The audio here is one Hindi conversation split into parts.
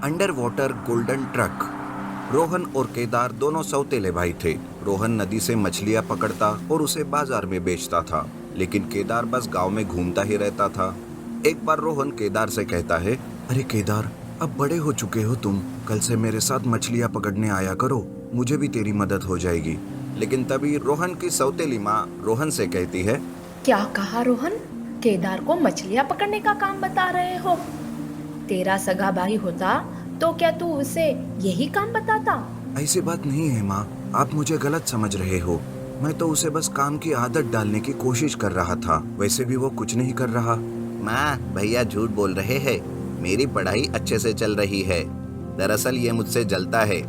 Under water golden truck. Rohan और केदार दोनों सौतेले भाई थे। रोहन नदी से मछलियां पकड़ता और उसे बाजार में बेचता था, लेकिन केदार बस गांव में घूमता ही रहता था। एक बार रोहन केदार से कहता है, अरे केदार, अब बड़े हो चुके हो तुम, कल से मेरे साथ मछलियां पकड़ने आया करो, मुझे भी तेरी मदद हो जाएगी। लेकिन तभी रोहन की सौतेली माँ रोहन से कहती है, क्या कहा रोहन? केदार को मछलियां पकड़ने का काम बता रहे हो? तेरा सगा भाई होता तो क्या तू उसे यही काम बताता? ऐसी बात नहीं है माँ, आप मुझे गलत समझ रहे हो। मैं तो उसे बस काम की आदत डालने की कोशिश कर रहा था, वैसे भी वो कुछ नहीं कर रहा। माँ, भैया झूठ बोल रहे हैं, मेरी पढ़ाई अच्छे से चल रही है, दरअसल ये मुझसे जलता है।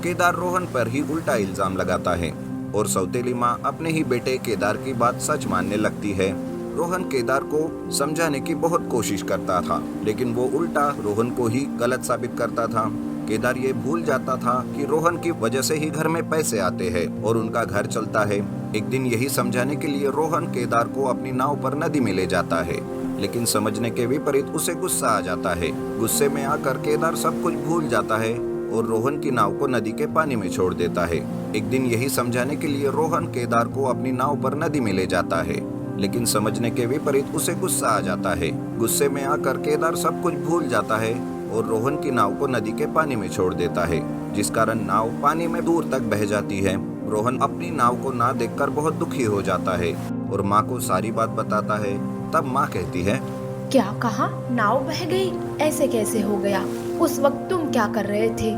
केदार रोहन पर ही उल्टा इल्जाम लगाता है और सौतेली माँ अपने ही बेटे केदार की बात सच मानने लगती है। रोहन केदार को समझाने की बहुत कोशिश करता था, लेकिन वो उल्टा रोहन को ही गलत साबित करता था। केदार ये भूल जाता था कि रोहन की वजह से ही घर में पैसे आते हैं और उनका घर चलता है। एक दिन यही समझाने के लिए रोहन केदार को अपनी नाव पर नदी में ले जाता है, लेकिन समझने के विपरीत उसे गुस्सा आ जाता है। गुस्से में आकर केदार सब कुछ भूल जाता है और रोहन की नाव को नदी के पानी में छोड़ देता है। एक दिन यही समझाने के लिए रोहन केदार को अपनी नाव पर नदी में ले जाता है, लेकिन समझने के विपरीत उसे गुस्सा आ जाता है। गुस्से में आकर केदार सब कुछ भूल जाता है और रोहन की नाव को नदी के पानी में छोड़ देता है, जिस कारण नाव पानी में दूर तक बह जाती है। रोहन अपनी नाव को ना देखकर बहुत दुखी हो जाता है और माँ को सारी बात बताता है। तब माँ कहती है, क्या कहा? नाव बह गई? ऐसे कैसे हो गया? उस वक्त तुम क्या कर रहे थे?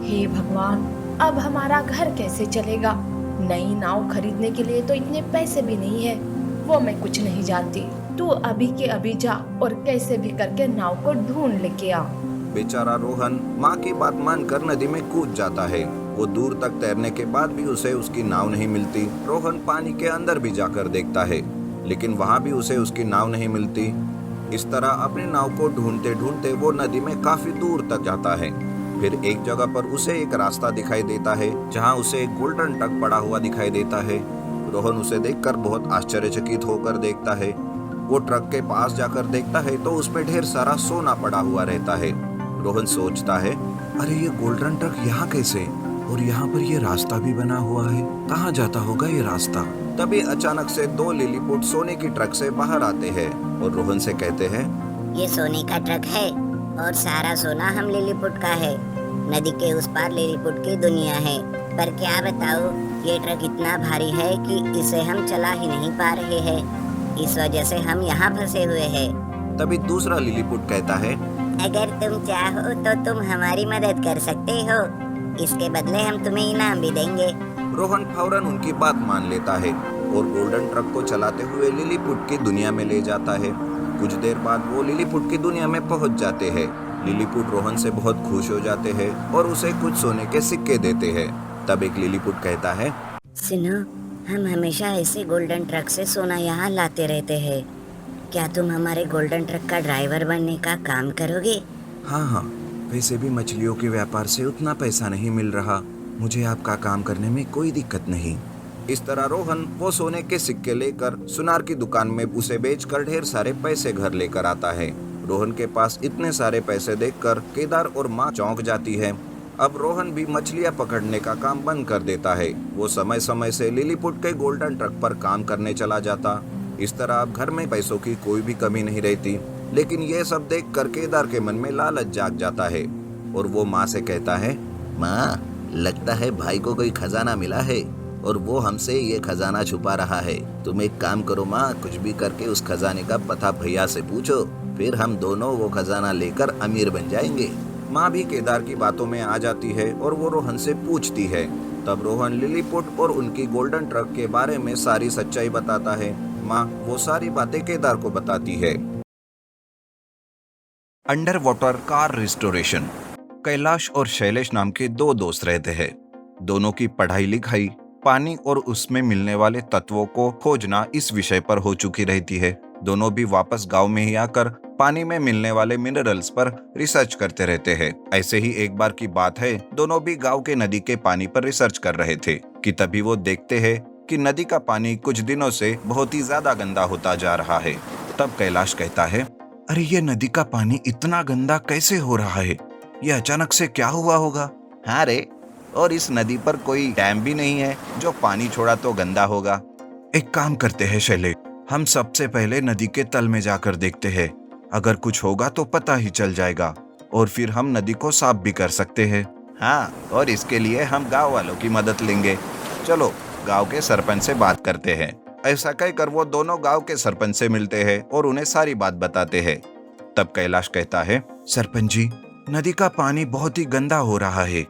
हे भगवान, अब हमारा घर कैसे चलेगा? नई नाव खरीदने के लिए तो इतने पैसे भी नहीं है। वो मैं कुछ नहीं जानती, तू अभी के अभी जा और कैसे भी करके नाव को ढूंढ लेके आ। बेचारा रोहन माँ की बात मानकर नदी में कूद जाता है। वो दूर तक तैरने के बाद भी उसे उसकी नाव नहीं मिलती। रोहन पानी के अंदर भी जाकर देखता है, लेकिन वहाँ भी उसे उसकी नाव नहीं मिलती। इस तरह अपनी नाव को ढूंढते ढूंढते वो नदी में काफी दूर तक जाता है। फिर एक जगह पर उसे एक रास्ता दिखाई देता है, जहाँ उसे एक गोल्डन ट्रक पड़ा हुआ दिखाई देता है। रोहन उसे देखकर बहुत आश्चर्यचकित होकर देखता है। वो ट्रक के पास जाकर देखता है तो उसमें ढेर सारा सोना पड़ा हुआ रहता है। रोहन सोचता है, अरे ये गोल्डन ट्रक यहाँ कैसे, और यहाँ पर ये रास्ता भी बना हुआ है, कहाँ जाता होगा ये रास्ता। तभी अचानक से दो लिलीपुट सोने की ट्रक से बाहर आते हैं और रोहन से कहते हैं, ये सोने का ट्रक है और सारा सोना हम लिलीपुट का है। नदी के उस पार लिलीपुट की दुनिया है, पर क्या बताओ, ये ट्रक इतना भारी है कि इसे हम चला ही नहीं पा रहे हैं। इस वजह से हम यहाँ फंसे हुए हैं। तभी दूसरा लिलीपुट कहता है, अगर तुम चाहो तो तुम हमारी मदद कर सकते हो, इसके बदले हम तुम्हें इनाम भी देंगे। रोहन फौरन उनकी बात मान लेता है और गोल्डन ट्रक को चलाते हुए लिलीपुट की दुनिया में ले जाता है। कुछ देर बाद वो लिलीपुट की दुनिया में पहुंच जाते हैं। लिलीपुट रोहन से बहुत खुश हो जाते हैं और उसे कुछ सोने के सिक्के देते हैं। तब एक लिलीपुट कहता है, सुनो, हम हमेशा ऐसे गोल्डन ट्रक से सोना यहाँ लाते रहते हैं। क्या तुम हमारे गोल्डन ट्रक का ड्राइवर बनने का काम करोगे? हाँ हाँ, वैसे भी मछलियों के व्यापार से उतना पैसा नहीं मिल रहा, मुझे आपका काम करने में कोई दिक्कत नहीं। इस तरह रोहन वो सोने के सिक्के लेकर सुनार की दुकान में उसे बेचकर ढेर सारे पैसे घर लेकर आता है। रोहन के पास इतने सारे पैसे देखकर केदार और माँ चौंक जाती है। अब रोहन भी मछलियाँ पकड़ने का काम बंद कर देता है। वो समय समय से लिलीपुट के गोल्डन ट्रक पर काम करने चला जाता। इस तरह अब घर में पैसों की कोई भी कमी नहीं रहती। लेकिन ये सब देखकर केदार के मन में लालच जाग जाता है और वो माँ से कहता है, माँ, लगता है भाई को कोई खजाना मिला है और वो हमसे ये खजाना छुपा रहा है। तुम एक काम करो माँ, कुछ भी करके उस खजाने का पता भैया से पूछो, फिर हम दोनों वो खजाना लेकर अमीर बन जाएंगे। माँ भी केदार की बातों में आ जाती है और वो रोहन से पूछती है। तब रोहन लिलीपुट और उनकी गोल्डन ट्रक के बारे में सारी सच्चाई बताता है। माँ वो सारी बातें केदार को बताती है। Under water car restoration. Kailash और शैलेश नाम के दो दोस्त रहते हैं। दोनों की पढ़ाई लिखाई पानी और उसमें मिलने वाले तत्वों को खोजना इस विषय पर हो चुकी रहती है। दोनों भी वापस गांव में ही आकर पानी में मिलने वाले मिनरल्स पर रिसर्च करते रहते हैं। ऐसे ही एक बार की बात है, दोनों भी गांव के नदी के पानी पर रिसर्च कर रहे थे कि तभी वो देखते हैं कि नदी का पानी कुछ दिनों से बहुत ही ज्यादा गंदा होता जा रहा है। तब कैलाश कहता है, अरे ये नदी का पानी इतना गंदा कैसे हो रहा है? ये अचानक से क्या हुआ होगा? हाँ रे, और इस नदी पर कोई डैम भी नहीं है जो पानी छोड़ा तो गंदा होगा। एक काम करते हैं शैलेश, हम सबसे पहले नदी के तल में जाकर देखते हैं। अगर कुछ होगा तो पता ही चल जाएगा और फिर हम नदी को साफ भी कर सकते हैं। हाँ, और इसके लिए हम गांव वालों की मदद लेंगे। चलो गांव के सरपंच से बात करते हैं। ऐसा कहकर वो दोनों गांव के सरपंच से मिलते हैं और उन्हें सारी बात बताते हैं। तब कैलाश कहता है, सरपंच जी, नदी का पानी बहुत ही गंदा हो रहा है।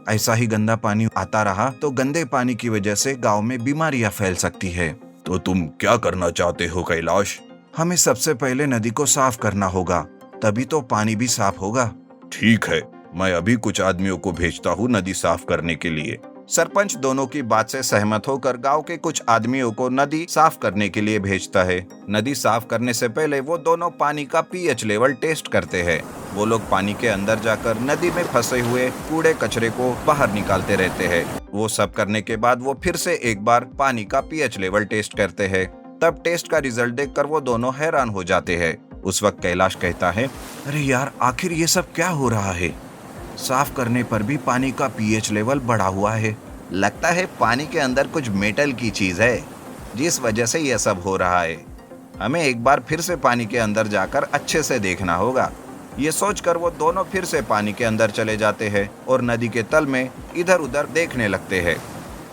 ऐसा ही गंदा पानी आता रहा तो गंदे पानी की वजह से गांव में बीमारियां फैल सकती है। तो तुम क्या करना चाहते हो कैलाश? हमें सबसे पहले नदी को साफ करना होगा, तभी तो पानी भी साफ होगा। ठीक है, मैं अभी कुछ आदमियों को भेजता हूँ नदी साफ करने के लिए। सरपंच दोनों की बात से सहमत होकर गांव के कुछ आदमियों को नदी साफ करने के लिए भेजता है। नदी साफ करने से पहले वो दोनों पानी का पीएच लेवल टेस्ट करते हैं। वो लोग पानी के अंदर जाकर नदी में फंसे हुए कूड़े कचरे को बाहर निकालते रहते हैं। वो सब करने के बाद वो फिर से एक बार पानी का पीएच लेवल टेस्ट करते हैं। तब टेस्ट का रिजल्ट देखकर वो दोनों हैरान हो जाते हैं। उस वक्त कैलाश कहता है, अरे यार, आखिर ये सब क्या हो रहा है? साफ करने पर भी पानी का पीएच लेवल बढ़ा हुआ है। लगता है पानी के अंदर कुछ मेटल की चीज है जिस वजह से यह सब हो रहा है। हमें एक बार फिर से पानी के अंदर जाकर अच्छे से देखना होगा। ये सोचकर वो दोनों फिर से पानी के अंदर चले जाते हैं और नदी के तल में इधर उधर देखने लगते हैं।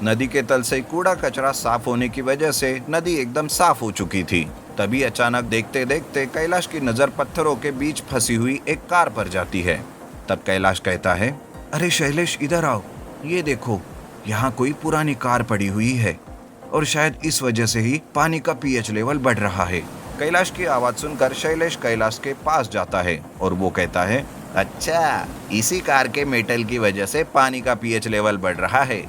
नदी के तल से कूड़ा कचरा साफ होने की वजह से नदी एकदम साफ हो चुकी थी। तभी अचानक देखते देखते कैलाश की नजर पत्थरों के बीच फंसी हुई एक कार पर जाती है। तब कैलाश कहता है, अरे शैलेश, इधर आओ, ये देखो, यहाँ कोई पुरानी कार पड़ी हुई है और शायद इस वजह से ही पानी का पीएच लेवल बढ़ रहा है। कैलाश की आवाज सुनकर शैलेश कैलाश के पास जाता है और वो कहता है, अच्छा, इसी कार के मेटल की वजह से पानी का पीएच लेवल बढ़ रहा है।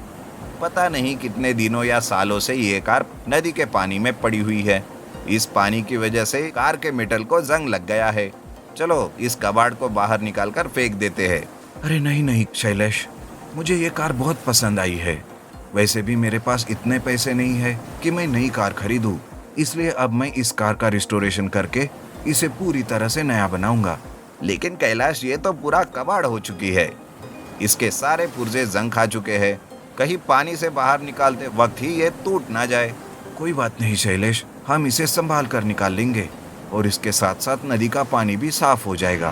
पता नहीं कितने दिनों या सालों से ये कार नदी के पानी में पड़ी हुई है। इस पानी की वजह से कार के मेटल को जंग लग गया है। चलो इस कबाड़ को बाहर निकालकर फेंक देते हैं। अरे नहीं नहीं शैलेश, मुझे ये कार बहुत पसंद आई है। वैसे भी मेरे पास इतने पैसे नहीं है कि मैं नई कार खरीदूं, इसलिए अब मैं इस कार का रिस्टोरेशन करके इसे पूरी तरह से नया बनाऊंगा। लेकिन कैलाश, ये तो पूरा कबाड़ हो चुकी है। इसके सारे पुर्जे जंग खा चुके हैं। कहीं पानी से बाहर निकालते वक्त ही ये टूट ना जाए। कोई बात नहीं शैलेश, हम इसे संभाल कर निकाल लेंगे और इसके साथ साथ नदी का पानी भी साफ हो जाएगा।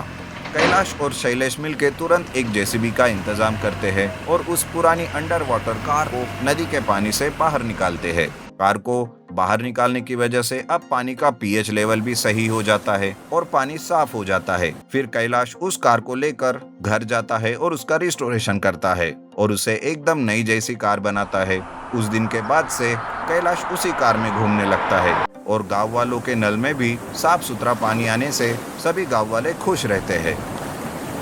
कैलाश और शैलेश मिलकर तुरंत एक जेसीबी का इंतजाम करते हैं और उस पुरानी अंडर वाटर कार को नदी के पानी से बाहर निकालते हैं। कार को बाहर निकालने की वजह से अब पानी का पीएच लेवल भी सही हो जाता है और पानी साफ हो जाता है। फिर कैलाश उस कार को लेकर घर जाता है और उसका रिस्टोरेशन करता है और उसे एकदम नई जैसी कार बनाता है। उस दिन के बाद से कैलाश उसी कार में घूमने लगता है और गांव वालों के नल में भी साफ सुथरा पानी आने से सभी गांव वाले खुश रहते हैं।